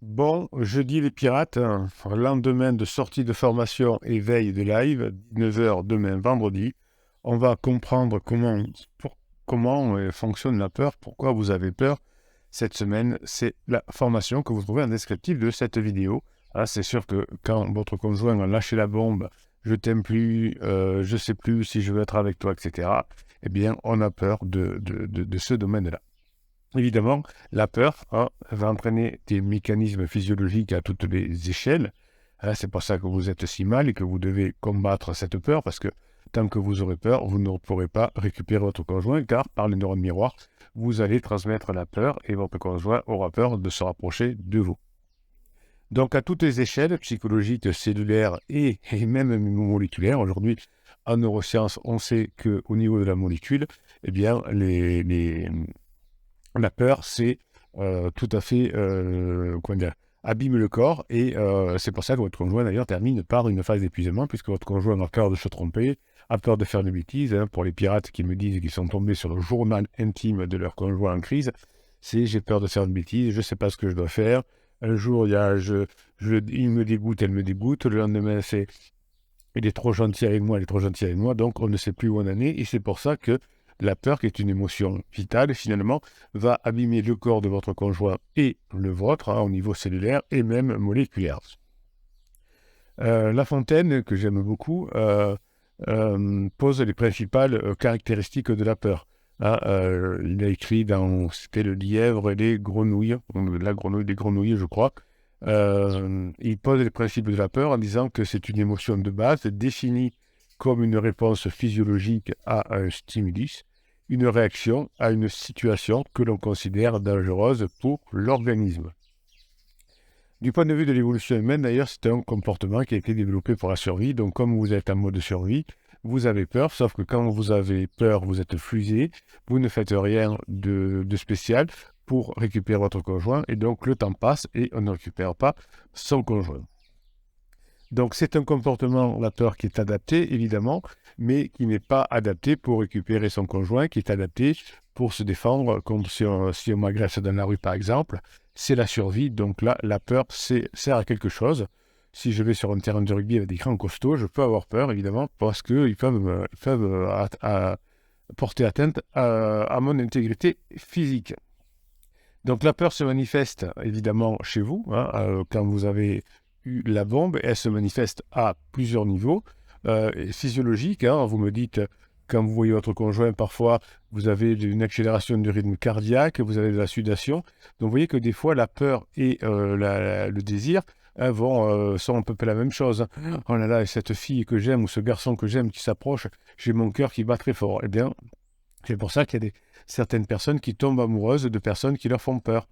Bon, jeudi les pirates, lendemain de sortie de formation et veille de live, 19 h demain vendredi, on va comprendre comment fonctionne la peur, pourquoi vous avez peur. Cette semaine, c'est la formation que vous trouvez en descriptif de cette vidéo. Ah, c'est sûr que quand votre conjoint a lâché la bombe, je t'aime plus, je sais plus si je veux être avec toi, etc., eh bien, on a peur de ce domaine-là. Évidemment, la peur va entraîner des mécanismes physiologiques à toutes les échelles. C'est pour ça que vous êtes si mal et que vous devez combattre cette peur, parce que tant que vous aurez peur, vous ne pourrez pas récupérer votre conjoint, car par les neurones miroirs, vous allez transmettre la peur et votre conjoint aura peur de se rapprocher de vous. Donc à toutes les échelles, psychologiques, cellulaires et même moléculaires, aujourd'hui en neurosciences, on sait qu'au niveau de la molécule, eh bien, la peur, c'est tout à fait, comment dire, abîme le corps et c'est pour ça que votre conjoint d'ailleurs termine par une phase d'épuisement puisque votre conjoint a peur de se tromper, a peur de faire des bêtises. Pour les pirates qui me disent qu'ils sont tombés sur le journal intime de leur conjoint en crise, c'est j'ai peur de faire une bêtise, je ne sais pas ce que je dois faire. Un jour, il me dégoûte, elle me dégoûte. Le lendemain, c'est il est trop gentil avec moi, elle est trop gentille avec moi, donc on ne sait plus où on en est, et c'est pour ça que la peur, qui est une émotion vitale, finalement, va abîmer le corps de votre conjoint et le vôtre, au niveau cellulaire et même moléculaire. La Fontaine, que j'aime beaucoup, pose les principales caractéristiques de la peur. Il a écrit c'était le lièvre et les grenouilles, la grenouille des grenouilles, je crois. Il pose les principes de la peur en disant que c'est une émotion de base définie comme une réponse physiologique à un stimulus, une réaction à une situation que l'on considère dangereuse pour l'organisme. Du point de vue de l'évolution humaine, d'ailleurs, c'est un comportement qui a été développé pour la survie. Donc, comme vous êtes en mode survie, vous avez peur, sauf que quand vous avez peur, vous êtes fusé, vous ne faites rien de spécial pour récupérer votre conjoint, et donc le temps passe et on ne récupère pas son conjoint. Donc, c'est un comportement, la peur, qui est adapté, évidemment, mais qui n'est pas adapté pour récupérer son conjoint, qui est adapté pour se défendre contre si on m'agresse dans la rue, par exemple. C'est la survie, donc là, la peur sert à quelque chose. Si je vais sur un terrain de rugby avec des grands costauds, je peux avoir peur, évidemment, parce qu'ils peuvent porter atteinte à mon intégrité physique. Donc la peur se manifeste, évidemment, chez vous, quand vous avez eu la bombe. Elle se manifeste à plusieurs niveaux. Physiologique, vous me dites, quand vous voyez votre conjoint, parfois, vous avez une accélération du rythme cardiaque, vous avez de la sudation. Donc, vous voyez que des fois, la peur et le désir sont un peu la même chose. Oh là là, cette fille que j'aime ou ce garçon que j'aime qui s'approche, j'ai mon cœur qui bat très fort. Eh bien, c'est pour ça qu'il y a certaines personnes qui tombent amoureuses de personnes qui leur font peur,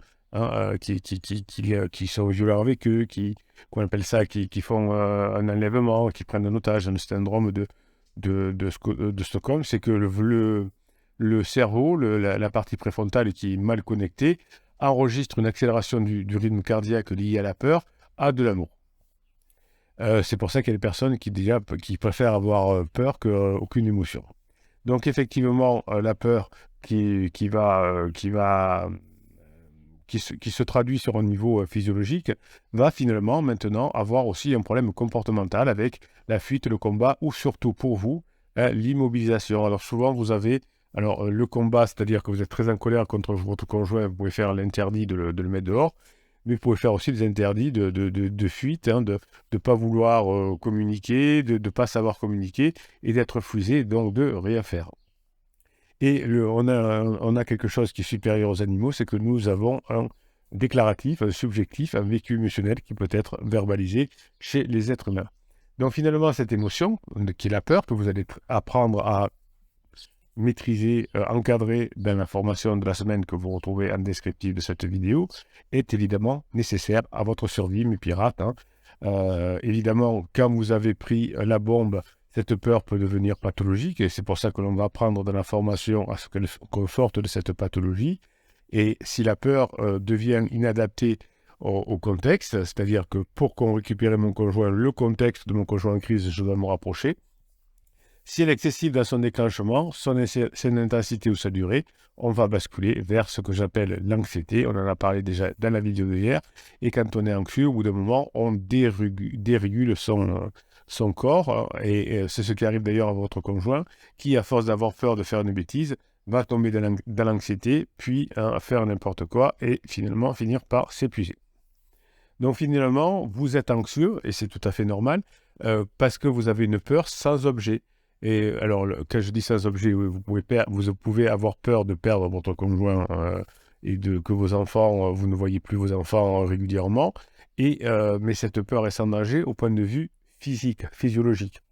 qui sont violents avec eux, qu'on appelle ça, qui font un enlèvement, qui prennent un otage, un syndrome de Stockholm. C'est que le cerveau, la partie préfrontale qui est mal connectée, enregistre une accélération du rythme cardiaque liée à la peur, à de l'amour. C'est pour ça qu'il y a des personnes qui préfèrent avoir peur qu'aucune émotion. Donc effectivement, la peur qui se traduit sur un niveau physiologique va finalement maintenant avoir aussi un problème comportemental avec la fuite, le combat ou surtout pour vous, l'immobilisation. Alors souvent vous avez le combat, c'est-à-dire que vous êtes très en colère contre votre conjoint, vous pouvez faire l'interdit de le mettre dehors, mais vous pouvez faire aussi des interdits de fuite, de ne pas vouloir communiquer, de ne pas savoir communiquer et d'être fusé, donc de rien faire. Et on a quelque chose qui est supérieur aux animaux, c'est que nous avons un déclaratif, un subjectif, un vécu émotionnel qui peut être verbalisé chez les êtres humains. Donc finalement, cette émotion, qui est la peur, que vous allez apprendre à maîtriser, encadrer dans la formation de la semaine que vous retrouvez en descriptif de cette vidéo, est évidemment nécessaire à votre survie, mes pirates. Évidemment, quand vous avez pris la bombe, cette peur peut devenir pathologique et c'est pour ça que l'on va apprendre dans la formation à ce qu'on sorte de cette pathologie. Et si la peur devient inadaptée au contexte, c'est-à-dire que pour qu'on récupère mon conjoint, le contexte de mon conjoint en crise, je dois me rapprocher, Si elle est excessive dans son déclenchement, son intensité ou sa durée, on va basculer vers ce que j'appelle l'anxiété. On en a parlé déjà dans la vidéo d'hier. Et quand on est anxieux, au bout d'un moment, on dérégule son corps. Et c'est ce qui arrive d'ailleurs à votre conjoint, qui, à force d'avoir peur de faire une bêtise, va tomber dans l'anxiété, puis faire n'importe quoi et finalement finir par s'épuiser. Donc finalement, vous êtes anxieux, et c'est tout à fait normal, parce que vous avez une peur sans objet. Et alors, quand je dis sans objet, oui, vous pouvez avoir peur de perdre votre conjoint et que vos enfants, vous ne voyez plus vos enfants régulièrement, mais cette peur est sans danger au point de vue physique, physiologique.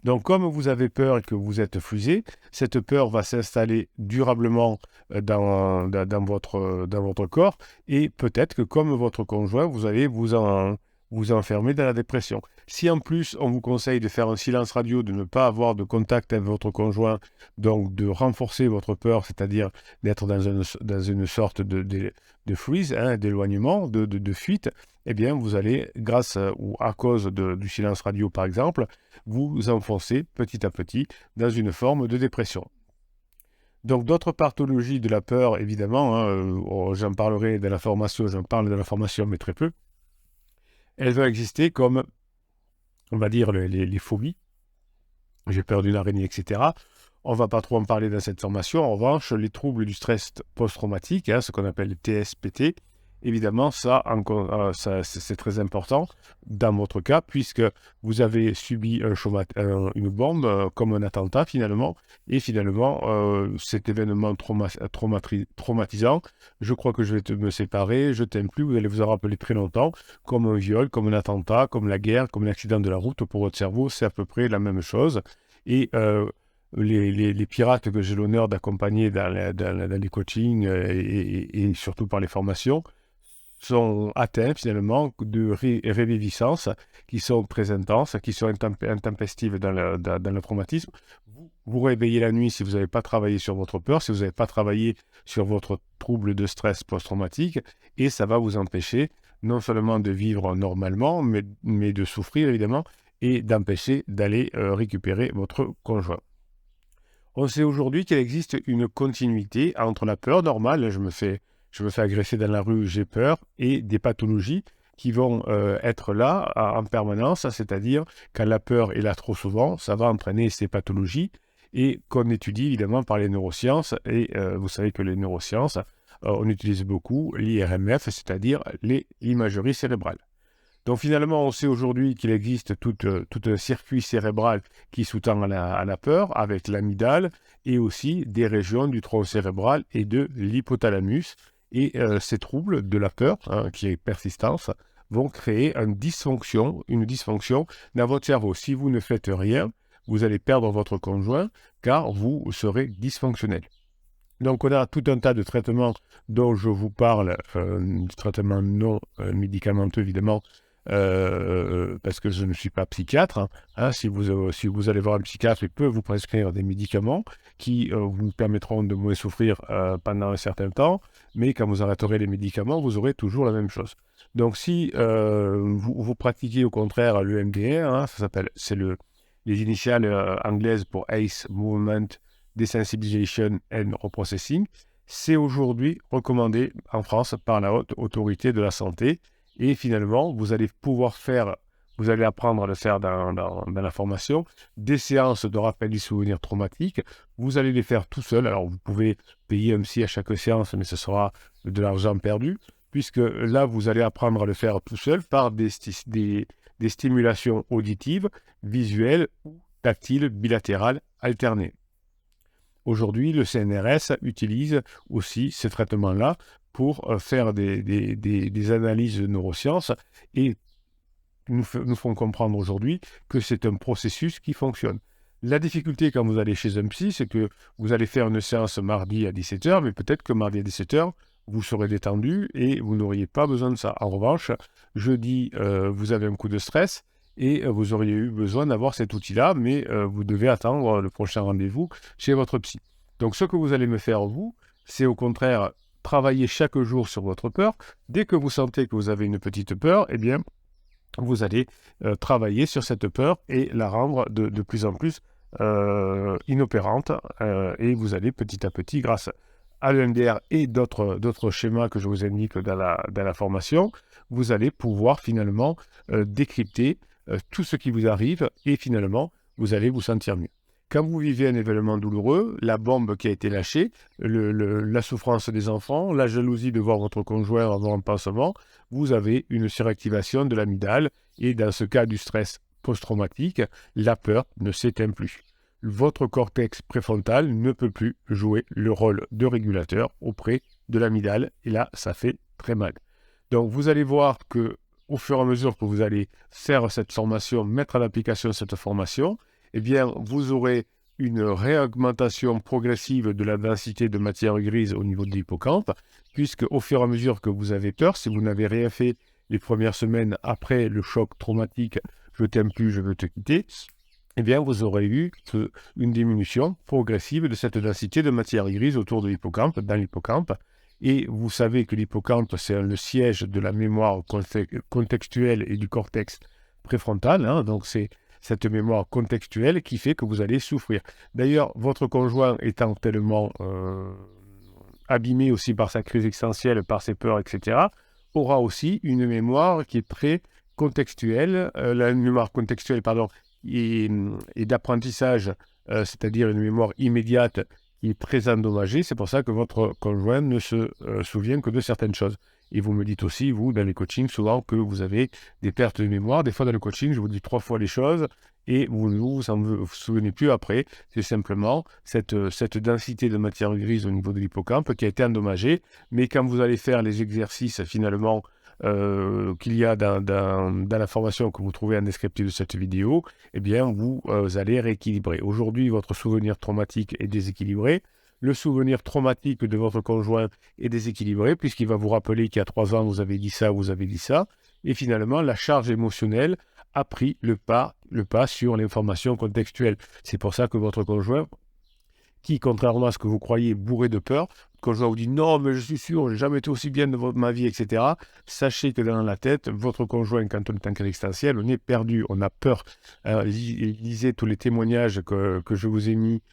Donc, comme vous avez peur et que vous êtes fusé, cette peur va s'installer durablement dans votre corps et peut-être que comme votre conjoint, vous allez vous enfermer dans la dépression. Si en plus, on vous conseille de faire un silence radio, de ne pas avoir de contact avec votre conjoint, donc de renforcer votre peur, c'est-à-dire d'être dans une sorte de freeze, d'éloignement, de fuite, eh bien, vous allez, grâce ou à cause du silence radio par exemple, vous enfoncez petit à petit dans une forme de dépression. Donc d'autres pathologies de la peur, évidemment, j'en parlerai dans la formation, j'en parle dans la formation, mais très peu. Elles vont exister comme, on va dire, les phobies. J'ai peur d'une araignée, etc. On ne va pas trop en parler dans cette formation. En revanche, les troubles du stress post-traumatique, ce qu'on appelle le TSPT, évidemment, ça c'est très important dans votre cas, puisque vous avez subi une bombe comme un attentat finalement, et finalement, cet événement traumatisant, je crois que je vais me séparer, je t'aime plus, vous allez vous en rappeler très longtemps, comme un viol, comme un attentat, comme la guerre, comme l'accident de la route. Pour votre cerveau, c'est à peu près la même chose. Et les pirates que j'ai l'honneur d'accompagner dans les coachings et surtout par les formations, sont atteints finalement de réviviscences qui sont très intenses, qui sont intempestives dans le traumatisme. Vous réveillez la nuit si vous n'avez pas travaillé sur votre peur, si vous n'avez pas travaillé sur votre trouble de stress post-traumatique, et ça va vous empêcher non seulement de vivre normalement, mais de souffrir évidemment, et d'empêcher d'aller récupérer votre conjoint. On sait aujourd'hui qu'il existe une continuité entre la peur normale, je me fais agresser dans la rue, j'ai peur, et des pathologies qui vont être là en permanence, c'est-à-dire quand la peur est là trop souvent, ça va entraîner ces pathologies et qu'on étudie évidemment par les neurosciences. Et vous savez que les neurosciences, on utilise beaucoup l'IRMF, c'est-à-dire l'imagerie cérébrale. Donc finalement, on sait aujourd'hui qu'il existe tout un circuit cérébral qui sous-tend à la peur, avec l'amygdale et aussi des régions du tronc cérébral et de l'hypothalamus. Et ces troubles de la peur, qui est persistance, vont créer une dysfonction dans votre cerveau. Si vous ne faites rien, vous allez perdre votre conjoint car vous serez dysfonctionnel. Donc on a tout un tas de traitements dont je vous parle, du traitement non médicamenteux évidemment, parce que je ne suis pas psychiatre. Si vous allez voir un psychiatre, il peut vous prescrire des médicaments qui vous permettront de moins souffrir pendant un certain temps, mais quand vous arrêterez les médicaments, vous aurez toujours la même chose. Donc si vous pratiquez au contraire le MDR, c'est les initiales anglaises pour ACE, Movement Desensitization and Reprocessing, c'est aujourd'hui recommandé en France par la Haute Autorité de la Santé. Et finalement, vous allez apprendre à le faire dans la formation, des séances de rappel du souvenir traumatique. Vous allez les faire tout seul. Alors, vous pouvez payer un psy à chaque séance, mais ce sera de l'argent perdu, puisque là, vous allez apprendre à le faire tout seul par des stimulations auditives, visuelles ou tactiles bilatérales alternées. Aujourd'hui, le CNRS utilise aussi ces traitements-là pour faire des analyses de neurosciences et nous font comprendre aujourd'hui que c'est un processus qui fonctionne. La difficulté quand vous allez chez un psy, c'est que vous allez faire une séance mardi à 17h, mais peut-être que mardi à 17h, vous serez détendu et vous n'auriez pas besoin de ça. En revanche, jeudi, vous avez un coup de stress et vous auriez eu besoin d'avoir cet outil-là, mais vous devez attendre le prochain rendez-vous chez votre psy. Donc ce que vous allez me faire, vous, c'est au contraire travailler chaque jour sur votre peur. Dès que vous sentez que vous avez une petite peur, eh bien, vous allez travailler sur cette peur et la rendre de plus en plus inopérante et vous allez petit à petit, grâce à l'EMDR et d'autres schémas que je vous indique dans la formation, vous allez pouvoir finalement décrypter tout ce qui vous arrive et finalement, vous allez vous sentir mieux. Quand vous vivez un événement douloureux, la bombe qui a été lâchée, la souffrance des enfants, la jalousie de voir votre conjoint avoir un pansement, vous avez une suractivation de l'amygdale et dans ce cas du stress post-traumatique, la peur ne s'éteint plus. Votre cortex préfrontal ne peut plus jouer le rôle de régulateur auprès de l'amygdale et là, ça fait très mal. Donc, vous allez voir que au fur et à mesure que vous allez faire cette formation, mettre en application cette formation, eh bien, vous aurez une réaugmentation progressive de la densité de matière grise au niveau de l'hippocampe, puisque au fur et à mesure que vous avez peur, si vous n'avez rien fait les premières semaines après le choc traumatique, je t'aime plus, je veux te quitter, eh bien, vous aurez eu une diminution progressive de cette densité de matière grise autour de l'hippocampe, dans l'hippocampe. Et vous savez que l'hippocampe, c'est le siège de la mémoire contextuelle et du cortex préfrontal. Hein, donc, c'est cette mémoire contextuelle qui fait que vous allez souffrir. D'ailleurs, votre conjoint étant tellement abîmé aussi par sa crise existentielle, par ses peurs, etc., aura aussi une mémoire qui est très contextuelle, la mémoire contextuelle, pardon, et d'apprentissage, c'est-à-dire une mémoire immédiate qui est très endommagée. C'est pour ça que votre conjoint ne se souvient que de certaines choses. Et vous me dites aussi, vous, dans les coachings, souvent que vous avez des pertes de mémoire. Des fois, dans le coaching, je vous dis 3 fois les choses et vous ne vous souvenez plus après. C'est simplement cette densité de matière grise au niveau de l'hippocampe qui a été endommagée. Mais quand vous allez faire les exercices, finalement, qu'il y a dans la formation que vous trouvez en descriptif de cette vidéo, eh bien, vous allez rééquilibrer. Aujourd'hui, votre souvenir traumatique est déséquilibré. Le souvenir traumatique de votre conjoint est déséquilibré puisqu'il va vous rappeler qu'il y a 3 ans, vous avez dit ça, vous avez dit ça. Et finalement, la charge émotionnelle a pris le pas sur l'information contextuelle. C'est pour ça que votre conjoint, qui, contrairement à ce que vous croyez, est bourré de peur, quand je vous dis non, mais je suis sûr, j'ai jamais été aussi bien de ma vie, etc., sachez que dans la tête, votre conjoint, quand on est en crise existentielle, on est perdu, on a peur. Alors, lisez tous les témoignages que je vous ai mis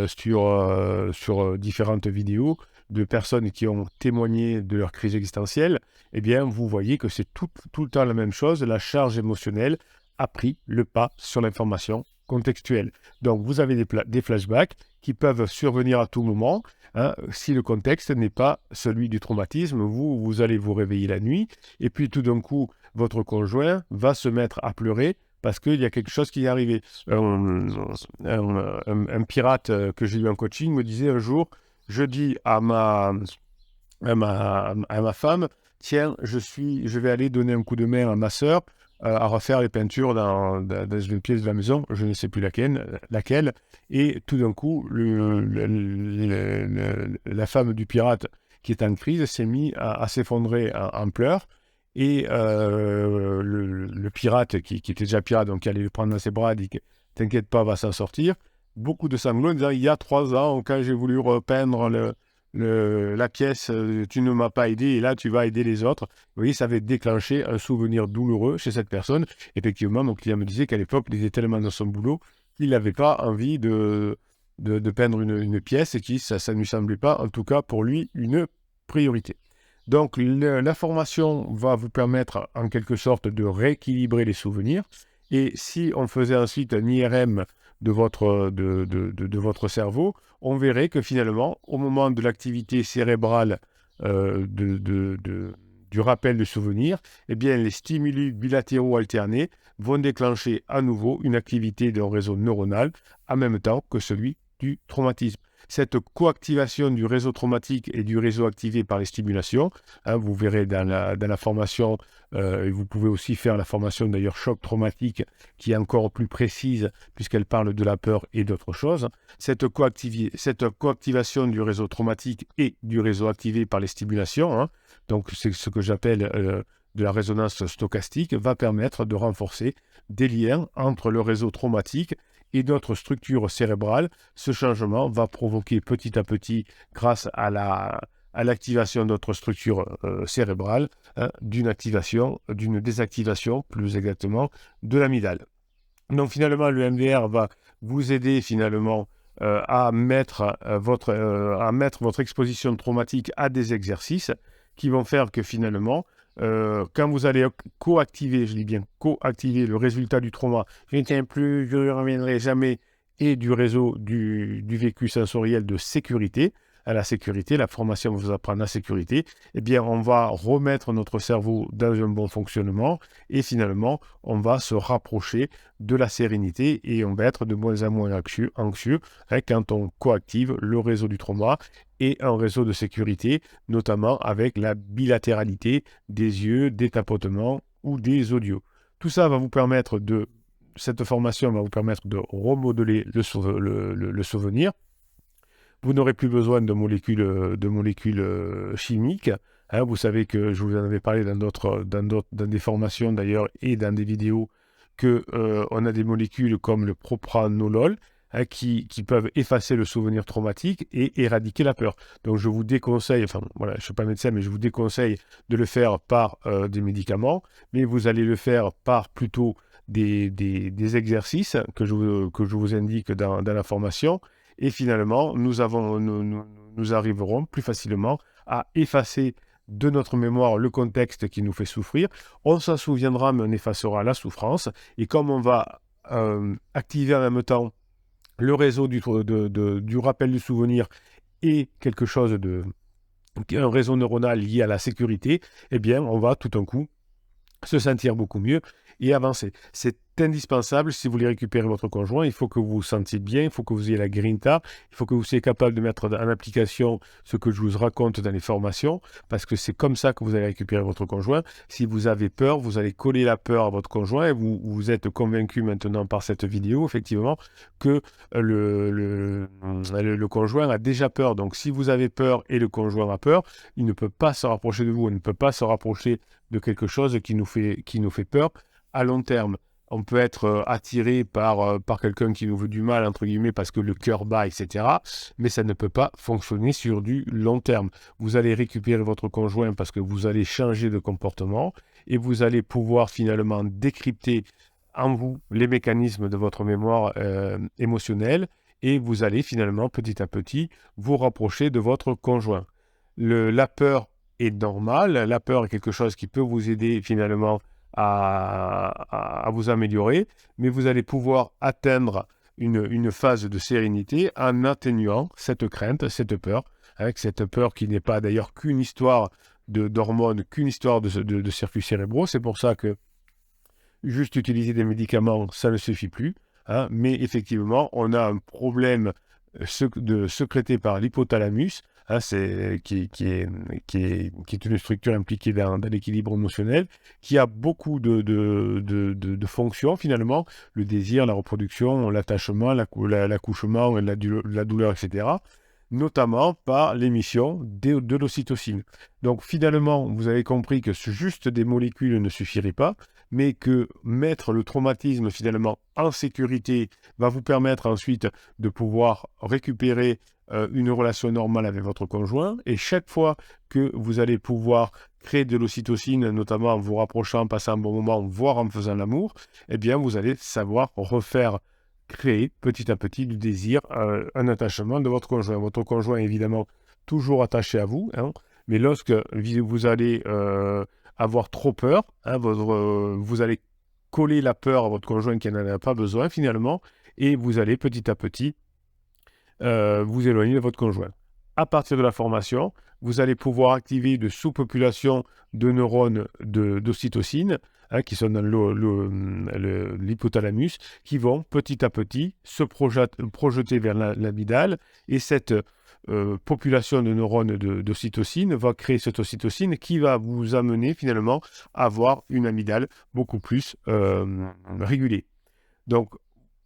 sur différentes vidéos de personnes qui ont témoigné de leur crise existentielle. Eh bien, vous voyez que c'est tout le temps la même chose. La charge émotionnelle a pris le pas sur l'information contextuelle. Donc, vous avez des flashbacks qui peuvent survenir à tout moment. Hein, si le contexte n'est pas celui du traumatisme, vous allez vous réveiller la nuit et puis tout d'un coup, votre conjoint va se mettre à pleurer parce qu'il y a quelque chose qui est arrivé. Un pirate que j'ai eu en coaching me disait un jour, je dis à ma femme, tiens, je vais aller donner un coup de main à ma sœur à refaire les peintures dans une pièce de la maison, je ne sais plus laquelle, et tout d'un coup, la femme du pirate qui est en crise s'est mise à s'effondrer en pleurs, et le pirate qui était déjà pirate, donc qui allait le prendre dans ses bras, dit « T'inquiète pas, va s'en sortir ». Beaucoup de sanglots, disant « Il y a 3 ans, quand j'ai voulu repeindre la pièce, tu ne m'as pas aidé et là tu vas aider les autres ». Vous voyez, ça avait déclenché un souvenir douloureux chez cette personne. Effectivement, mon client me disait qu'à l'époque, il était tellement dans son boulot qu'il n'avait pas envie de peindre une pièce et que ça ne lui semblait pas, en tout cas pour lui, une priorité. Donc la formation va vous permettre en quelque sorte de rééquilibrer les souvenirs. Et si on faisait ensuite un IRM de votre cerveau, on verrait que finalement, au moment de l'activité cérébrale du rappel de souvenirs, eh bien, les stimuli bilatéraux alternés vont déclencher à nouveau une activité d'un réseau neuronal en même temps que celui du traumatisme. Cette coactivation du réseau traumatique et du réseau activé par les stimulations, hein, vous verrez dans la formation, et vous pouvez aussi faire la formation d'ailleurs choc traumatique qui est encore plus précise puisqu'elle parle de la peur et d'autres choses. Cette coactivation du réseau traumatique et du réseau activé par les stimulations, hein, donc c'est ce que j'appelle de la résonance stochastique, va permettre de renforcer des liens entre le réseau traumatique et notre structure cérébrale. Ce changement va provoquer petit à petit, grâce à l'activation de notre structure cérébrale, hein, d'une désactivation, plus exactement, de l'amygdale. Donc finalement, le MDR va vous aider finalement à mettre votre exposition traumatique à des exercices qui vont faire que finalement, quand vous allez coactiver, je dis bien coactiver le résultat du trauma, je ne tiens plus, je ne reviendrai jamais, et du réseau du vécu sensoriel de sécurité, à la sécurité, la formation vous apprend la sécurité, eh bien, on va remettre notre cerveau dans un bon fonctionnement et finalement, on va se rapprocher de la sérénité et on va être de moins en moins anxieux quand on coactive le réseau du trauma et un réseau de sécurité, notamment avec la bilatéralité des yeux, des tapotements ou des audios. Tout ça va vous permettre cette formation va vous permettre de remodeler le souvenir. Vous n'aurez plus besoin de molécules chimiques. Hein, vous savez que je vous en avais parlé dans des formations d'ailleurs et dans des vidéos qu'on a des molécules comme le propranolol qui peuvent effacer le souvenir traumatique et éradiquer la peur. Donc je vous déconseille, enfin voilà, je ne suis pas médecin, mais je vous déconseille de le faire par des médicaments, mais vous allez le faire par plutôt des exercices que je vous indique dans la formation. Et finalement, nous arriverons plus facilement à effacer de notre mémoire le contexte qui nous fait souffrir. On s'en souviendra, mais on effacera la souffrance. Et comme on va activer en même temps le réseau du rappel du souvenir et un réseau neuronal lié à la sécurité, eh bien, on va tout d'un coup se sentir beaucoup mieux et avancer. C'est indispensable si vous voulez récupérer votre conjoint. Il faut que vous vous sentiez bien, il faut que vous ayez la grinta, il faut que vous soyez capable de mettre en application ce que je vous raconte dans les formations, parce que c'est comme ça que vous allez récupérer votre conjoint. Si vous avez peur, vous allez coller la peur à votre conjoint et vous êtes convaincu maintenant par cette vidéo, effectivement, que le conjoint a déjà peur. Donc si vous avez peur et le conjoint a peur, il ne peut pas se rapprocher de vous, il ne peut pas se rapprocher de quelque chose qui nous fait peur à long terme. On peut être attiré par quelqu'un qui nous veut du mal, entre guillemets, parce que le cœur bat, etc. Mais ça ne peut pas fonctionner sur du long terme. Vous allez récupérer votre conjoint parce que vous allez changer de comportement et vous allez pouvoir finalement décrypter en vous les mécanismes de votre mémoire émotionnelle et vous allez finalement, petit à petit, vous rapprocher de votre conjoint. La peur est normale. La peur est quelque chose qui peut vous aider finalement à vous améliorer, mais vous allez pouvoir atteindre une phase de sérénité en atténuant cette crainte, cette peur, avec cette peur qui n'est pas d'ailleurs qu'une histoire d'hormones, qu'une histoire de circuits cérébraux. C'est pour ça que juste utiliser des médicaments, ça ne suffit plus. Hein, mais effectivement, on a un problème sécrété par l'hypothalamus, hein, qui est une structure impliquée dans l'équilibre émotionnel, qui a beaucoup de fonctions finalement, le désir, la reproduction, l'attachement, l'accouchement, la douleur, etc., notamment par l'émission de l'ocytocine. Donc finalement, vous avez compris que juste des molécules ne suffirait pas, mais que mettre le traumatisme finalement en sécurité va vous permettre ensuite de pouvoir récupérer une relation normale avec votre conjoint. Et chaque fois que vous allez pouvoir créer de l'ocytocine, notamment en vous rapprochant, en passant un bon moment, voire en faisant l'amour, eh bien vous allez savoir créer petit à petit du désir, un attachement de votre conjoint. Votre conjoint est évidemment toujours attaché à vous, hein, mais lorsque vous allez avoir trop peur, hein, vous allez coller la peur à votre conjoint qui n'en a pas besoin finalement, et vous allez petit à petit vous éloigner de votre conjoint. À partir de la formation, vous allez pouvoir activer de sous-populations de neurones d'ocytocine, hein, qui sont dans l'hypothalamus, qui vont petit à petit se projeter vers l'amygdale, et cette population de neurones d'ocytocine va créer cette ocytocine qui va vous amener finalement à avoir une amygdale beaucoup plus régulée. Donc,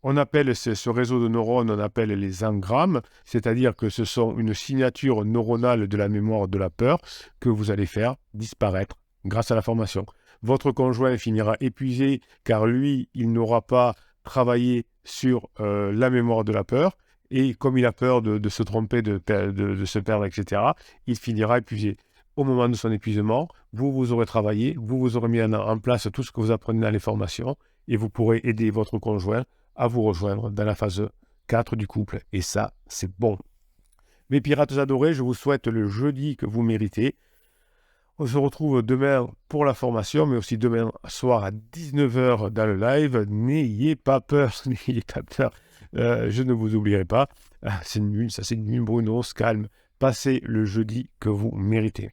on appelle ce réseau de neurones, on appelle les engrammes, c'est-à-dire que ce sont une signature neuronale de la mémoire de la peur que vous allez faire disparaître grâce à la formation. Votre conjoint finira épuisé car lui, il n'aura pas travaillé sur la mémoire de la peur et comme il a peur de se tromper, de se perdre, etc., il finira épuisé. Au moment de son épuisement, vous aurez travaillé, vous aurez mis en place tout ce que vous apprenez dans les formations et vous pourrez aider votre conjoint à vous rejoindre dans la phase 4 du couple. Et ça, c'est bon. Mes pirates adorés, je vous souhaite le jeudi que vous méritez. On se retrouve demain pour la formation, mais aussi demain soir à 19h dans le live. N'ayez pas peur, n'ayez pas peur. Je ne vous oublierai pas. C'est nul, ça c'est nul, Bruno, se calme. Passez le jeudi que vous méritez.